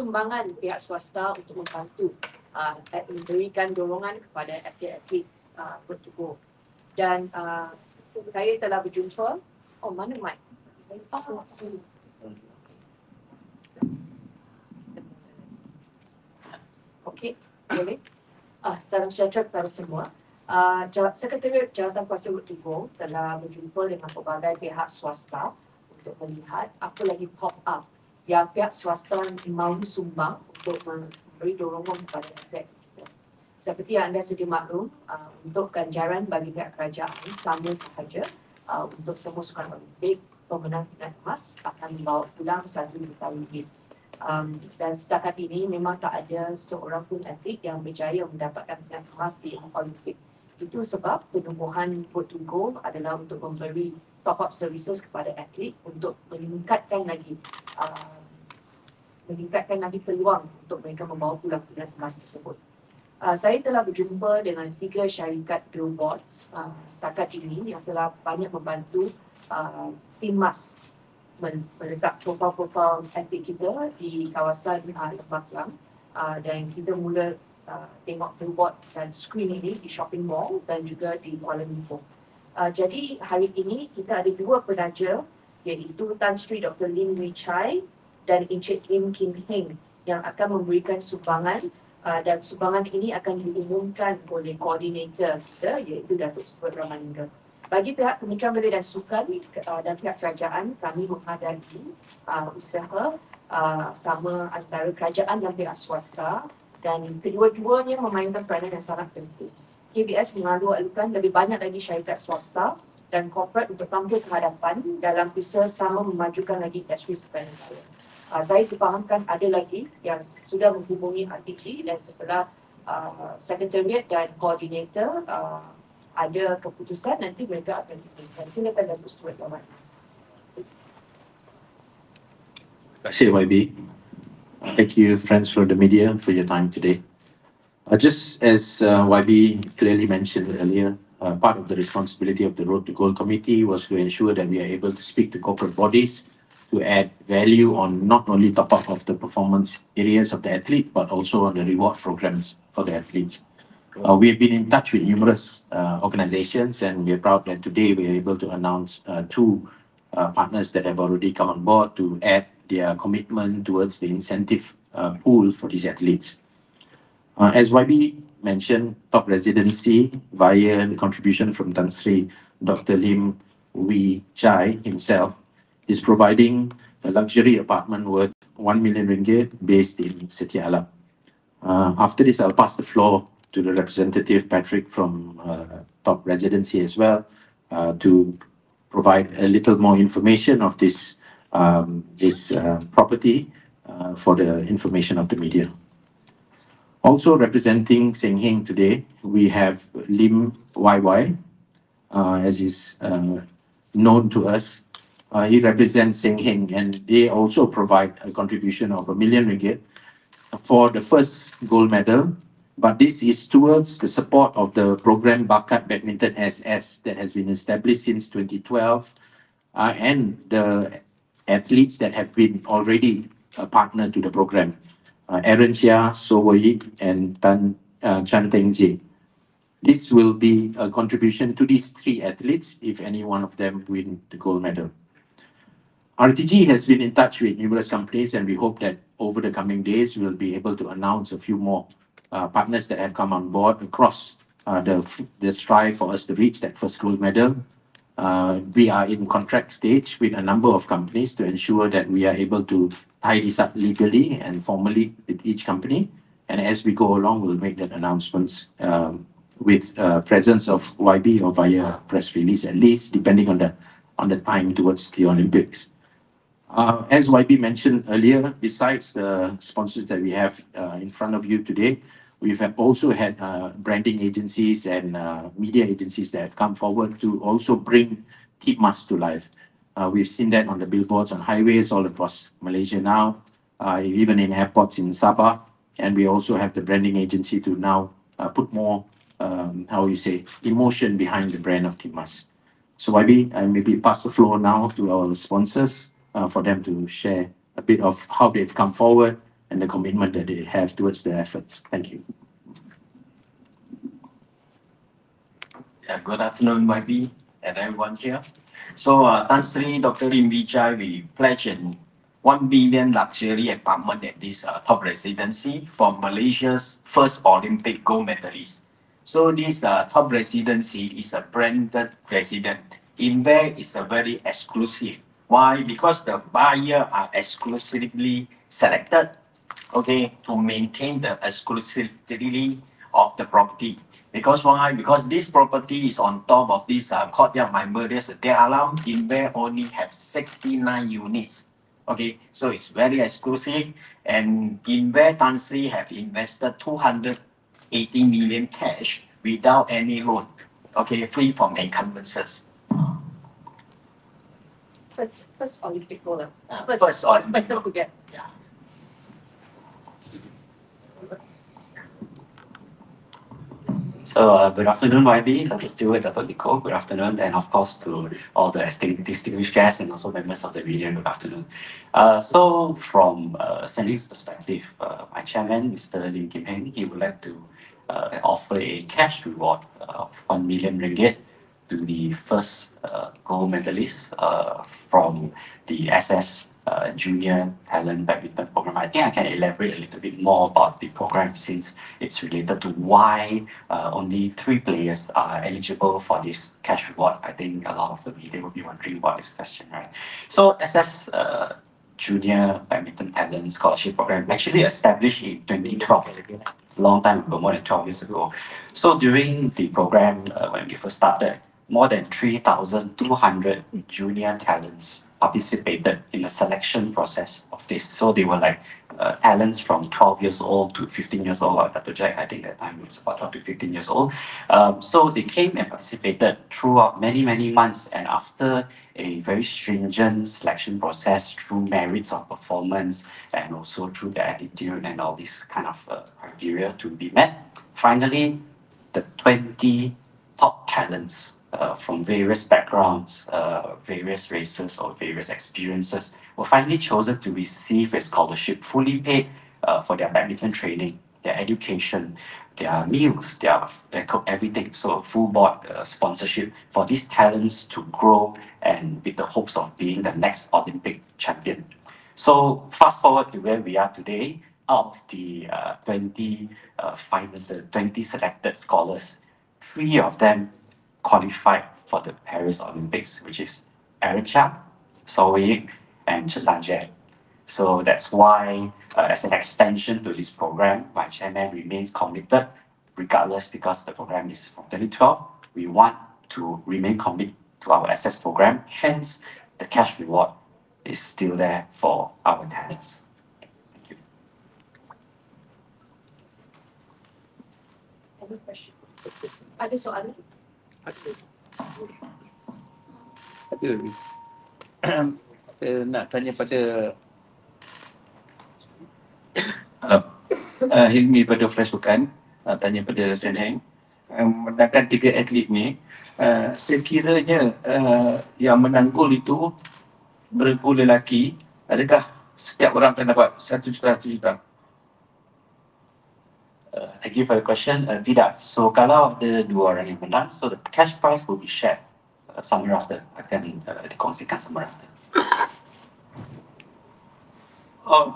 sumbangan pihak swasta untuk membantu memberikan dorongan kepada atlet-atlet bertubuh. Dan saya telah berjumpa, mana mic? Okey, boleh. Salam sejahtera kepada semua. Sekretariat Jawatan Kuasa Bertubuh telah berjumpa dengan pelbagai pihak swasta untuk melihat apa lagi top up yang pihak swasta mahu sumbang untuk memberi dorongan kepada atlet kita. Seperti yang anda sedia maklum, untuk ganjaran bagi pihak kerajaan sama sahaja untuk semua sukan Olimpik, pemenang medali emas akan membawa pulang RM1 juta. Dan setakat ini memang tak ada seorang pun atlet yang berjaya mendapatkan medali emas di Olimpik. Itu sebab penubuhan Portugal adalah untuk memberi top-up services kepada atlet untuk meningkatkan lagi peluang untuk mereka membawa pulang medali emas tersebut. Saya telah berjumpa dengan 3 syarikat billboards setakat ini yang telah banyak membantu Timmas meletak profil-profil atlet kita di kawasan Lembah Kelang, dan kita mula tengok billboard dan screen ini di shopping mall dan juga di Kuala Lumpur. Jadi hari ini kita ada 2 penaja, iaitu Tan Sri Dr. Lim Wee Chai dan Encik Lim Kim Heng yang akan memberikan sumbangan, dan sumbangan ini akan diumumkan oleh koordinator kita, iaitu Datuk Stuart Ramaningam. Bagi pihak Kementerian Belia Sukan dan pihak kerajaan, kami menghadapi usaha sama antara kerajaan dan pihak swasta, dan kedua-duanya memainkan peranan yang sangat penting. KBS mengalu-alukan lebih banyak lagi syarikat swasta dan korporat untuk tampil ke hadapan dalam usaha sama memajukan lagi industri sukan negara. Saya difahamkan ada lagi yang sudah menghubungi RTG, dan setelah sekretariat dan koordinator ada keputusan, nanti mereka akan dikirimkan. Silakan Datuk Stuart Lawan. Terima kasih YB. Thank you, friends from the media, for your time today. Just as YB clearly mentioned earlier, part of the responsibility of the Road to Gold Committee was to ensure that we are able to speak to corporate bodies to add value on not only top up of the performance areas of the athlete, but also on the reward programs for the athletes. We have been in touch with numerous organizations, and we are proud that today we are able to announce 2 partners that have already come on board to add their commitment towards the incentive pool for these athletes. As YB mentioned, top residency via the contribution from Tan Sri Dr. Lim Wee Chai himself is providing a luxury apartment worth RM1 million based in Setia Alam. After this, I'll pass the floor to the representative Patrick from top residency as well to provide a little more information of this property for the information of the media. Also representing Seng Heng today, we have Lim YY, as is known to us. He represents Seng Heng, and they also provide a contribution of RM1 million for the first gold medal. But this is towards the support of the program Bakat Badminton SS that has been established since 2012, and the athletes that have been already a partner to the program, Aaron Chia, So Wei, and Chan Teng Jie. This will be a contribution to these 3 athletes if any one of them win the gold medal. RTG has been in touch with numerous companies, and we hope that over the coming days we'll be able to announce a few more partners that have come on board across the strive for us to reach that first gold medal. We are in contract stage with a number of companies to ensure that we are able to tie this up legally and formally with each company. And as we go along, we'll make that announcements with presence of YB or via press release, at least depending on the time towards the Olympics. As YB mentioned earlier, besides the sponsors that we have in front of you today, we've also had branding agencies and media agencies that have come forward to also bring Timmas to life. We've seen that on the billboards on highways all across Malaysia now, even in airports in Sabah. And we also have the branding agency to now put more, emotion behind the brand of Timmas. So YB, I maybe pass the floor now to our sponsors for them to share a bit of how they've come forward and the commitment that they have towards their efforts. Thank you. Yeah, good afternoon, YB and everyone here. So, Tan Sri, Dr. Lim Vijay, we pledge an 1 billion luxury apartment at this top residency for Malaysia's first Olympic gold medalist. So, this top residency is a branded resident. In there is a very exclusive. Why? Because the buyer are exclusively selected, okay, to maintain the exclusivity of the property. Because why? Because this property is on top of this courtyard memorials. The alarm in there only have 69 units. Okay, so it's very exclusive. And in where Tan Sri have invested 280 million cash without any loan. Okay, free from encumbrances. First Olympic gold. First Olympic person gold. to get. Yeah. So good afternoon, YB, Dr. Stewart, Dr. Nicole, good afternoon, and of course to all the distinguished guests and also members of the media, good afternoon. So from Sending's perspective, my chairman, Mr. Lim Kim Heng, he would like to offer a cash reward of 1 million ringgit to the first gold medalist from the SS Junior Talent Badminton Program. I think I can elaborate a little bit more about the program since it's related to why only 3 players are eligible for this cash reward. I think a lot of the media will be wondering about this question, right? So SS Junior Badminton Talent Scholarship Program actually established in 2012. Long time ago, more than 12 years ago. So during the program, when we first started, more than 3,200 junior talents participated in the selection process of this. So they were like talents from 12 years old to 15 years old. Dr. Jack, I think that time was about 12 to 15 years old. So they came and participated throughout many, many months. And after a very stringent selection process through merits of performance and also through the attitude and all these kind of criteria to be met, finally, the 20 top talents from various backgrounds, various races or various experiences were finally chosen to receive a scholarship fully paid for their badminton training, their education, their meals, their everything. So full board sponsorship for these talents to grow and with the hopes of being the next Olympic champion. So fast forward to where we are today. Out of the 20 finalists, 20 selected scholars, 3 of them qualified for the Paris Olympics, which is Aaron Chia, Soe, and Chetanje. So that's why, as an extension to this program, my chairman remains committed, regardless, because the program is from 2012. We want to remain committed to our SS program. Hence, the cash reward is still there for our talents. Thank you. Any questions? Ada soalan? Ada. Nak tanya pada Hilmi pada Flash Sukan, tanya pada Sidang. Menangkan 3 atlet ni, sekiranya yang menanggul itu bergol lelaki, adakah setiap orang akan dapat 1 juta? Thank you for your question. Tidak. So kalau ada 2 orang yang menang, so the cash prize will be shared sama rata, akan dikongsikan sama rata.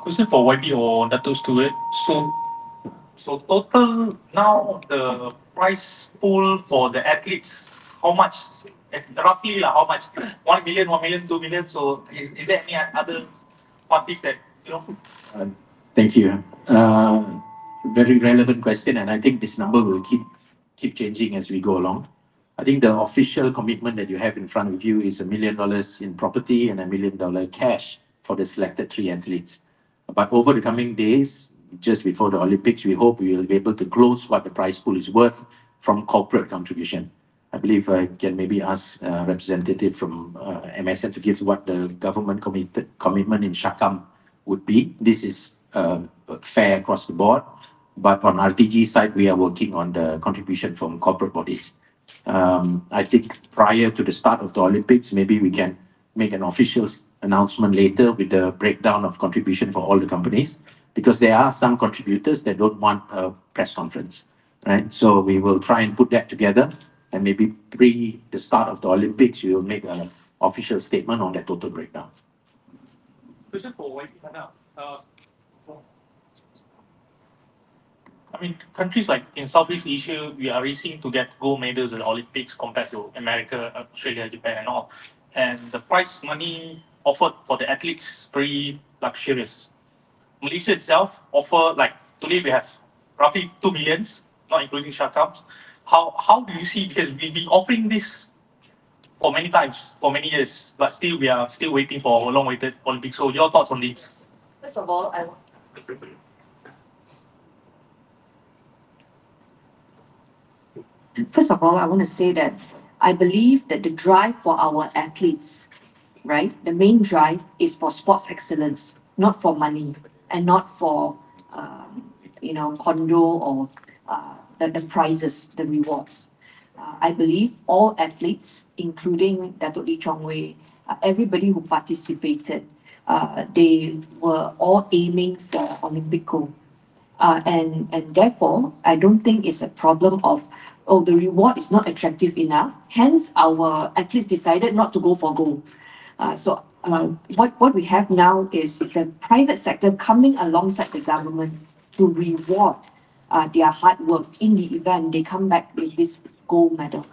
Question for YB or Dato' Stewart. So total now the prize pool for the athletes, how much? Roughly how much? 1 million, 2 million. So is there any other parties that Thank you. Very relevant question, and I think this number will keep changing as we go along. I think the official commitment that you have in front of you is $1 million in property and $1 million cash for the selected 3 athletes. But over the coming days, just before the Olympics, we hope we will be able to close what the prize pool is worth from corporate contribution. I believe I can maybe ask a representative from MSN to give what the government commitment in Shakam would be. This is fair across the board, but on RTG side, we are working on the contribution from corporate bodies. I think prior to the start of the Olympics, maybe we can make an official announcement later with the breakdown of contribution for all the companies. because there are some contributors that don't want a press conference, right? So we will try and put that together, and maybe pre the start of the Olympics, we will make an official statement on that total breakdown. Question for YB Hana. I mean, countries like in Southeast Asia, we are racing to get gold medals at the Olympics compared to America, Australia, Japan, and all. And the prize money offered for the athletes is very luxurious. Malaysia itself offer, like today we have roughly 2 millions, not including shutouts. How do you see, because we've been offering this for many times, for many years, but still we are still waiting for a long-awaited Olympics. So your thoughts on this? First of all, I want to say that I believe that the drive for our athletes, right, the main drive is for sports excellence, not for money and not for, condo or the prizes, the rewards. I believe all athletes, including Datuk Lee Chong Wei, everybody who participated, they were all aiming for Olympic gold. And therefore, I don't think it's a problem of, the reward is not attractive enough. Hence, our athletes decided not to go for gold. What we have now is the private sector coming alongside the government to reward their hard work in the event they come back with this gold medal.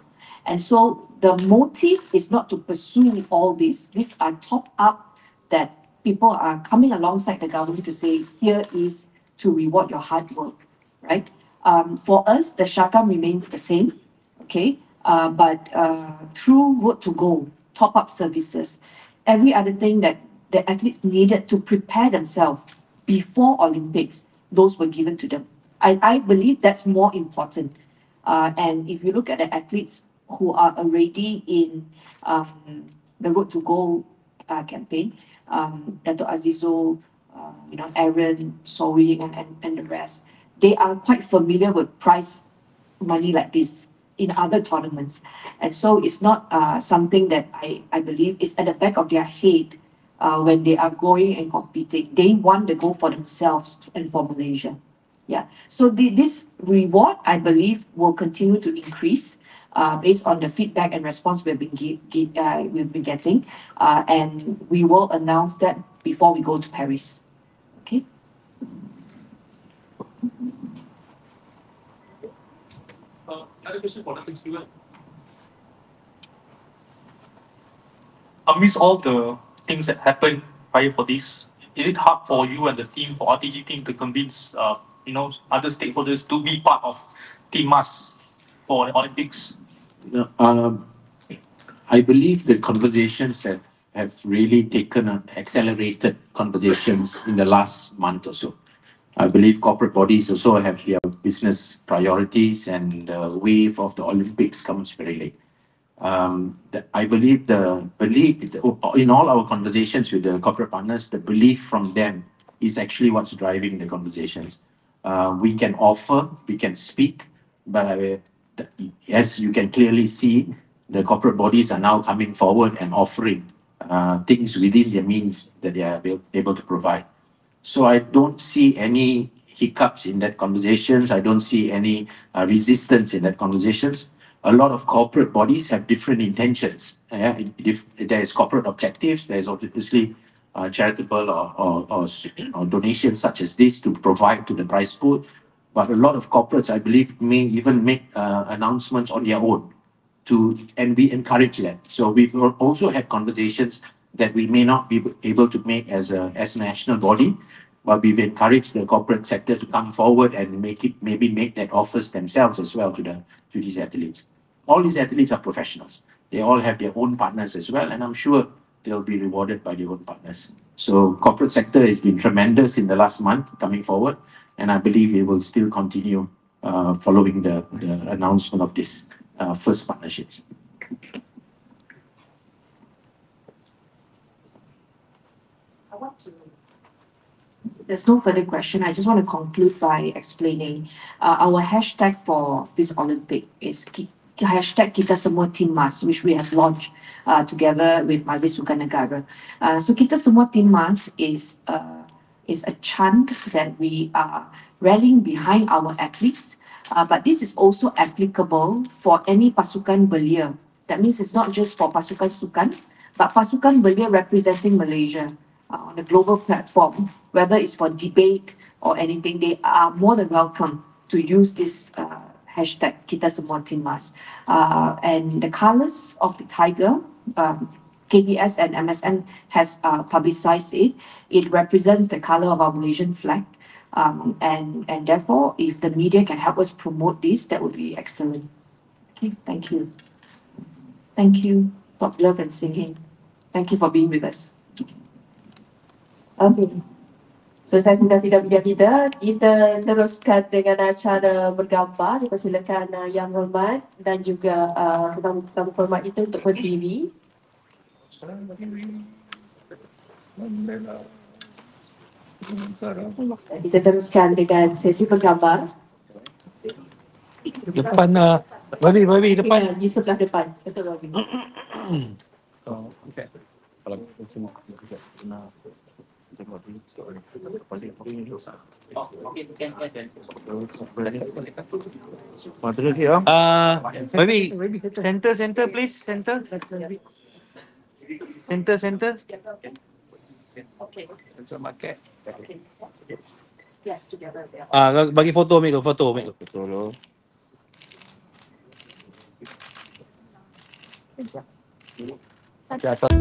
And so the motive is not to pursue all this. These are top up that people are coming alongside the government to say, here is to reward your hard work, right? For us, the shakam remains the same, okay? But through Road to Gold, top-up services, every other thing that the athletes needed to prepare themselves before Olympics, those were given to them. I believe that's more important. And if you look at the athletes who are already in the Road to Gold campaign, Dato' Azizo, Aaron, Sowi, and the rest, they are quite familiar with prize money like this in other tournaments. And so it's not something that I believe is at the back of their head when they are going and competing. They want the goal for themselves and for Malaysia. Yeah. So this reward, I believe, will continue to increase based on the feedback and response we've been getting. And we will announce that before we go to Paris. Okay. Another question for Dr. Stewart. Amidst all the things that happened prior for this, is it hard for you and the team, for RTG team, to convince other stakeholders to be part of Team Mas for the Olympics? I believe the conversations have really accelerated conversations in the last month or so. I believe corporate bodies also have their business priorities, and the wave of the Olympics comes very late. I believe in all our conversations with the corporate partners, the belief from them is actually what's driving the conversations. We can offer, we can speak, but as you can clearly see, the corporate bodies are now coming forward and offering things within their means that they are able to provide. So I don't see any hiccups in that conversations. I don't see any resistance in that conversations. A lot of corporate bodies have different intentions. If there's corporate objectives, there's obviously charitable or donations such as this to provide to the prize pool. But a lot of corporates, I believe, may even make announcements on their own and we encourage that. So we've also had conversations that we may not be able to make as a national body, but we've encouraged the corporate sector to come forward and maybe make that offers themselves as well to these athletes. All these athletes are professionals. They all have their own partners as well, and I'm sure they'll be rewarded by their own partners. So corporate sector has been tremendous in the last month coming forward, and I believe it will still continue following the announcement of this first partnerships. There's no further question. I just want to conclude by explaining our hashtag for this Olympic is hashtag Kita Semua Team Mas, which we have launched together with Majlis Sukan Negara. So Kita Semua Team Mas is is a chant that we are rallying behind our athletes. But this is also applicable for any pasukan belia. That means it's not just for pasukan sukan, but pasukan belia representing Malaysia on a global platform, whether it's for debate or anything, they are more than welcome to use this hashtag Kita Semua Timnas. And the colours of the tiger, KBS and MSN has publicized it. It represents the colour of our Malaysian flag. And therefore, if the media can help us promote this, that would be excellent. Okay, thank you. Thank you, Top Love and Singing. Thank you for being with us. Okay. Selesai sudah sidang media kita teruskan dengan acara bergambar. Dipersilakan Yang Hormat dan juga tetamu hormat itu untuk berdiri. Kita teruskan dengan sesi bergambar. Depan Babi depan. Di sebelah depan. Betul Babi. Babi, center please, center. Okay. Okay. Okay. Yes, together. Bagi foto dulu. Jatuh.